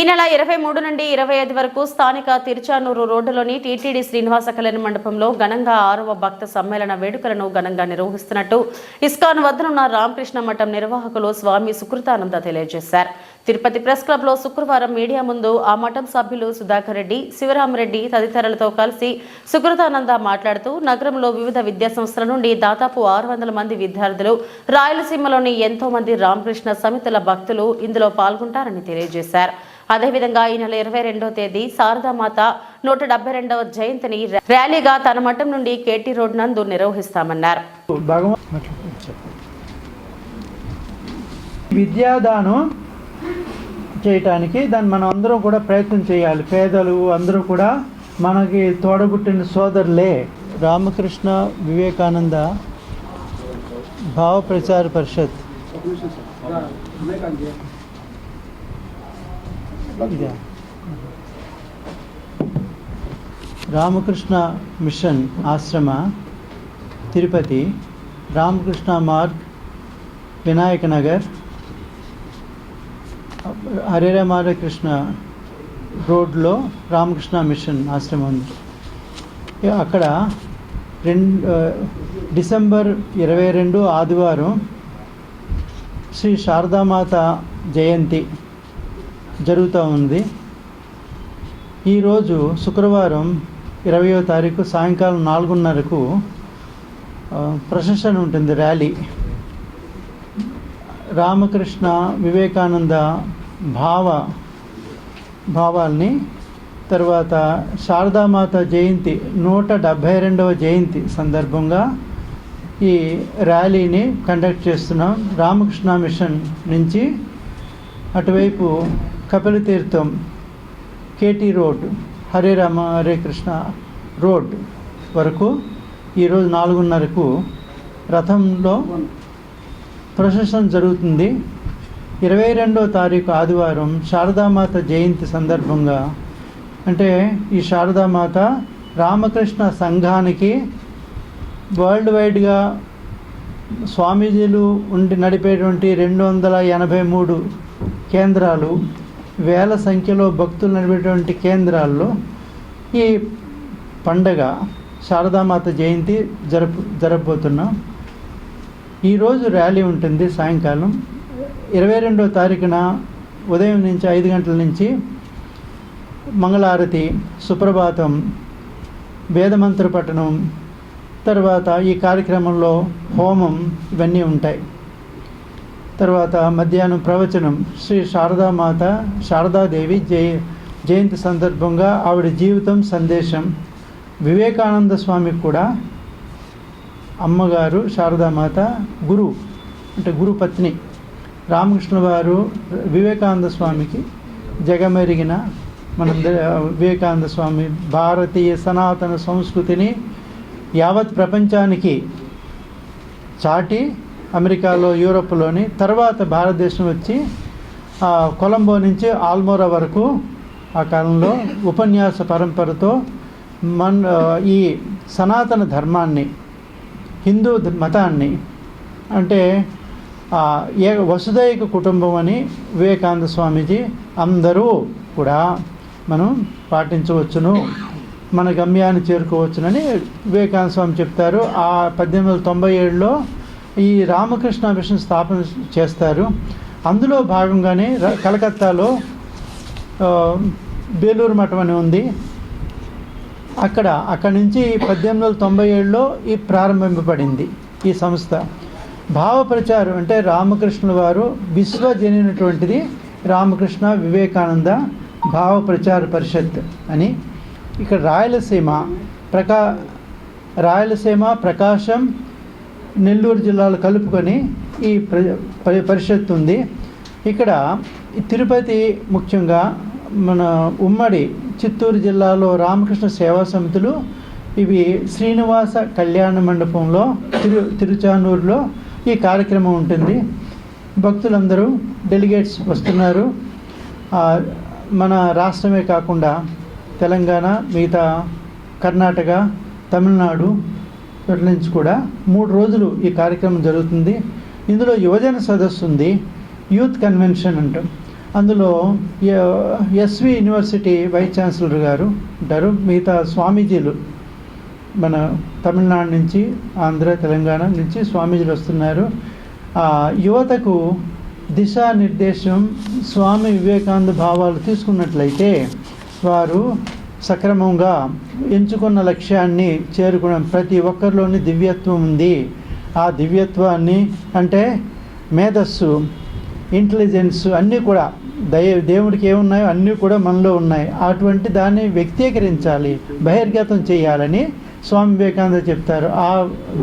నెల 23 నుండి 25 వరకు స్థానిక తిరుచానూరు రోడ్డులోని టీటీడీ శ్రీనివాస కళ్యాణ మండపంలో ఘనంగా 6వ భక్త సమ్మేళన వేడుకలను ఘనంగా నిర్వహిస్తున్నట్టు ఇస్కాన్ వద్దనున్న రామకృష్ణ మఠం నిర్వాహకులు స్వామి సుకృతానంద తెలియజేశారు. తిరుపతి ప్రెస్ క్లబ్లో శుక్రవారం మీడియా ముందు ఆ మఠం సభ్యులు సుధాకర్ రెడ్డి, శివరామరెడ్డి తదితరులతో కలిసి సుకృతానంద మాట్లాడుతూ నగరంలో వివిధ విద్యాసంస్థల నుండి దాదాపు 600 మంది విద్యార్థులు, రాయలసీమలోని ఎంతో మంది రామకృష్ణ సమితుల భక్తులు ఇందులో పాల్గొంటారని తెలియజేశారు. అదేవిధంగా ఈ నెల 22వ తేదీ శారదామాత 172వ జయంతిని ర్యాలీగా తన మఠం నుండి కేటీ రోడ్ నందు నిర్వహిస్తామన్నారు. విద్యాదానం చేయటానికి దాన్ని మనం అందరం కూడా ప్రయత్నం చేయాలి. పేదలు అందరూ కూడా మనకి తోడబుట్టిన సోదరులే. రామకృష్ణ వివేకానంద భావ ప్రచార పరిషత్ రామకృష్ణ మిషన్ ఆశ్రమ తిరుపతి, రామకృష్ణ మార్గ్ వినాయక నగర్, హరే రామకృష్ణ రోడ్లో రామకృష్ణ మిషన్ ఆశ్రమం ఉంది. అక్కడ డిసెంబర్ 22 ఆదివారం శ్రీ శారదామాత జయంతి జరుగుతూ ఉంది. ఈరోజు శుక్రవారం 20వ తారీఖు సాయంకాలం 4:30కు ప్రొసెషన్ ఉంటుంది, ర్యాలీ. రామకృష్ణ వివేకానంద భావాల్ని, తర్వాత శారదామాత జయంతి 172వ జయంతి సందర్భంగా ఈ ర్యాలీని కండక్ట్ చేస్తున్నాం. రామకృష్ణ మిషన్ నుంచి అటువైపు కపిల తీర్థం, KT road, Hare Rama Hare Krishna road వరకు ఈరోజు 4:30కు రథంలో ప్రొసెషన్ జరుగుతుంది. 22వ తారీఖు ఆదివారం శారదామాత జయంతి సందర్భంగా, అంటే ఈ శారదామాత రామకృష్ణ సంఘానికి వరల్డ్ వైడ్గా స్వామీజీలు నడిపేటువంటి 283 కేంద్రాలు, వేల సంఖ్యలో భక్తులు నడిపేటువంటి కేంద్రాల్లో ఈ పండగ శారదామాత జయంతి జరపబోతున్నాం. ఈరోజు ర్యాలీ ఉంటుంది సాయంకాలం. 22వ తారీఖున ఉదయం నుంచి 5 గంటల నుంచి మంగళారతి, సుప్రభాతం, వేదమంత్ర పఠనం, తర్వాత ఈ కార్యక్రమంలో హోమం ఇవన్నీ ఉంటాయి. తర్వాత మధ్యాహ్నం ప్రవచనం, శ్రీ శారదామాత శారదాదేవి జయంతి సందర్భంగా ఆవిడ జీవితం సందేశం. వివేకానంద స్వామికి కూడా అమ్మగారు శారదామాత గురు, అంటే గురుపత్ని. రామకృష్ణ వారు వివేకానంద స్వామికి జగమెరిగిన వివేకానంద స్వామి భారతీయ సనాతన సంస్కృతిని యావత్ ప్రపంచానికి చాటి అమెరికాలో, యూరోప్లోని, తర్వాత భారతదేశం వచ్చి కొలంబో నుంచి ఆల్మోరా వరకు ఆ కాలంలో ఉపన్యాస పరంపరతో ఈ సనాతన ధర్మాన్ని, హిందూ మతాన్ని, అంటే వసుదైక కుటుంబం అని వివేకానంద స్వామీజీ అందరూ కూడా మనం పాటించవచ్చును, మన గమ్యాన్ని చేరుకోవచ్చునని వివేకానంద స్వామి చెప్తారు. ఆ 1897లో ఈ రామకృష్ణ మిషన్ స్థాపన చేస్తారు. అందులో భాగంగానే కలకత్తాలో బేలూరు మఠం అని ఉంది. అక్కడి నుంచి 1897లో ఈ ప్రారంభింపబడింది ఈ సంస్థ. భావ ప్రచారం అంటే రామకృష్ణుల వారు విశ్వజనైనటువంటిది రామకృష్ణ వివేకానంద భావ ప్రచార పరిషత్ అని. ఇక్కడ రాయలసీమ, ప్రకాశం, నెల్లూరు జిల్లాలు కలుపుకొని ఈ పరిషత్ ఉంది. ఇక్కడ తిరుపతి, ముఖ్యంగా మన ఉమ్మడి చిత్తూరు జిల్లాలో రామకృష్ణ సేవా సమితులు ఇవి శ్రీనివాస కళ్యాణ మండపంలో తిరుచానూరులో ఈ కార్యక్రమం ఉంటుంది. భక్తులందరూ డెలిగేట్స్ వస్తున్నారు. మన రాష్ట్రమే కాకుండా తెలంగాణ, మిగతా కర్ణాటక, తమిళనాడు నుంచి కూడా 3 రోజులు ఈ కార్యక్రమం జరుగుతుంది. ఇందులో యువజన సదస్సు ఉంది, యూత్ కన్వెన్షన్ అంటాం. అందులో ఎస్వి యూనివర్సిటీ వైస్ ఛాన్సలర్ గారు ఉంటారు. మిగతా స్వామీజీలు మన తమిళనాడు నుంచి, ఆంధ్ర, తెలంగాణ నుంచి స్వామీజీలు వస్తున్నారు. యువతకు దిశానిర్దేశం స్వామి వివేకానంద భావాలు తీసుకున్నట్లయితే వారు సక్రమంగా ఎంచుకున్న లక్ష్యాన్ని చేరుకోవడం. ప్రతి ఒక్కరిలోని దివ్యత్వం ఉంది. ఆ దివ్యత్వాన్ని అంటే మేధస్సు, ఇంటెలిజెన్స్ అన్నీ కూడా దేవుడికి ఏమున్నాయో అన్నీ కూడా మనలో ఉన్నాయి. అటువంటి దాన్ని వ్యక్తీకరించాలి, బహిర్గతం చేయాలని స్వామి వివేకానంద చెప్తారు.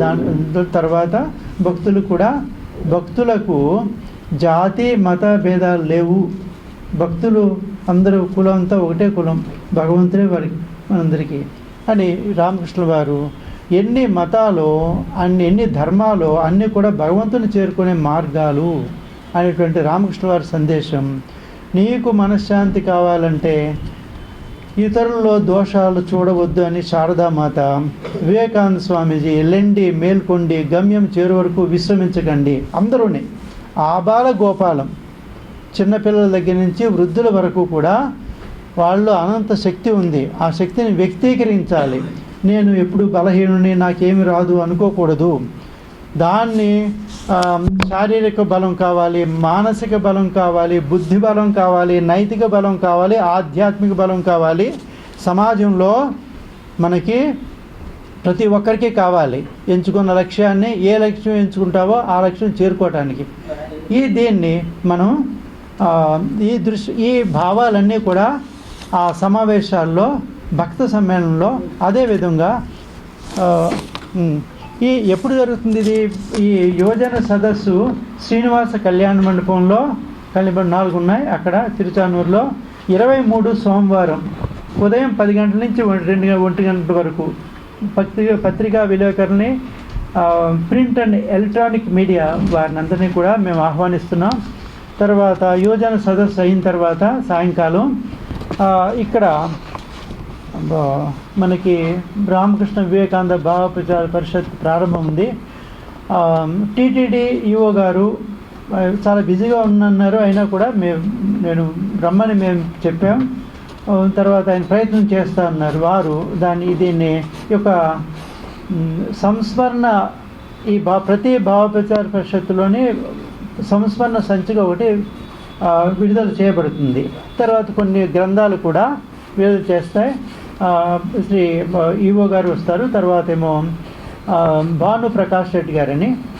దాని తర్వాత భక్తులకు జాతి మత భేదాలు లేవు. భక్తులు అందరూ కులం అంతా ఒకటే కులం, భగవంతుడే వారికి మనందరికీ అని రామకృష్ణ వారు ఎన్ని మతాలు ఎన్ని ధర్మాలు అన్నీ కూడా భగవంతుని చేరుకునే మార్గాలు అనేటువంటి రామకృష్ణ వారి సందేశం. నీకు మనశ్శాంతి కావాలంటే ఇతరుల్లో దోషాలు చూడవద్దు అని శారదామాత, వివేకానంద స్వామీజీ ఎల్లండి మేల్కొండి గమ్యం చేరు వరకు విశ్రమించకండి. అందరూనే ఆబాల గోపాలం, చిన్నపిల్లల దగ్గర నుంచి వృద్ధుల వరకు కూడా వాళ్ళు అనంత శక్తి ఉంది. ఆ శక్తిని వ్యక్తీకరించాలి. నేను ఎప్పుడు బలహీనుని, నాకేమి రాదు అనుకోకూడదు. దాన్ని శారీరక బలం కావాలి, మానసిక బలం కావాలి, బుద్ధి బలం కావాలి, నైతిక బలం కావాలి, ఆధ్యాత్మిక బలం కావాలి. సమాజంలో మనకి ప్రతి ఒక్కరికి కావాలి. ఎంచుకున్న లక్ష్యాన్ని, ఏ లక్ష్యం ఎంచుకుంటావో ఆ లక్ష్యం చేరుకోవటానికి దీన్ని మనం ఈ భావాలన్నీ కూడా ఆ సమావేశాల్లో, భక్త సమ్మేళనంలో, అదేవిధంగా ఎప్పుడు జరుగుతుంది ఇది? ఈ యువజన సదస్సు శ్రీనివాస కళ్యాణ మండపంలో 4 ఉన్నాయి అక్కడ తిరుచానూరులో. 23 సోమవారం ఉదయం 10 గంటల నుంచి 1 గంటల వరకు పత్రికా విలేకరుని, ప్రింట్ అండ్ ఎలక్ట్రానిక్ మీడియా వారిని అందరినీ కూడా మేము ఆహ్వానిస్తున్నాం. తర్వాత యువజన సదస్సు అయిన తర్వాత సాయంకాలం ఇక్కడ మనకి రామకృష్ణ వివేకానంద భావ ప్రచార పరిషత్ ప్రారంభం ఉంది. టీటీడీ ఈఓ గారు చాలా బిజీగా ఉన్నారు, అయినా కూడా నేను రమ్మని మేము చెప్పాం. తర్వాత ఆయన ప్రయత్నం చేస్తూ ఉన్నారు. వారు దీన్ని యొక్క సంస్మరణ ప్రతి భావ ప్రచార పరిషత్తులోని సంస్మరణ సంచిక ఒకటి విడుదల చేయబడుతుంది. తర్వాత కొన్ని గ్రంథాలు కూడా విడుదల చేస్తాయి. శ్రీ ఈవో గారు వస్తారు. తర్వాత ఏమో భాను ప్రకాష్ రెడ్డి గారని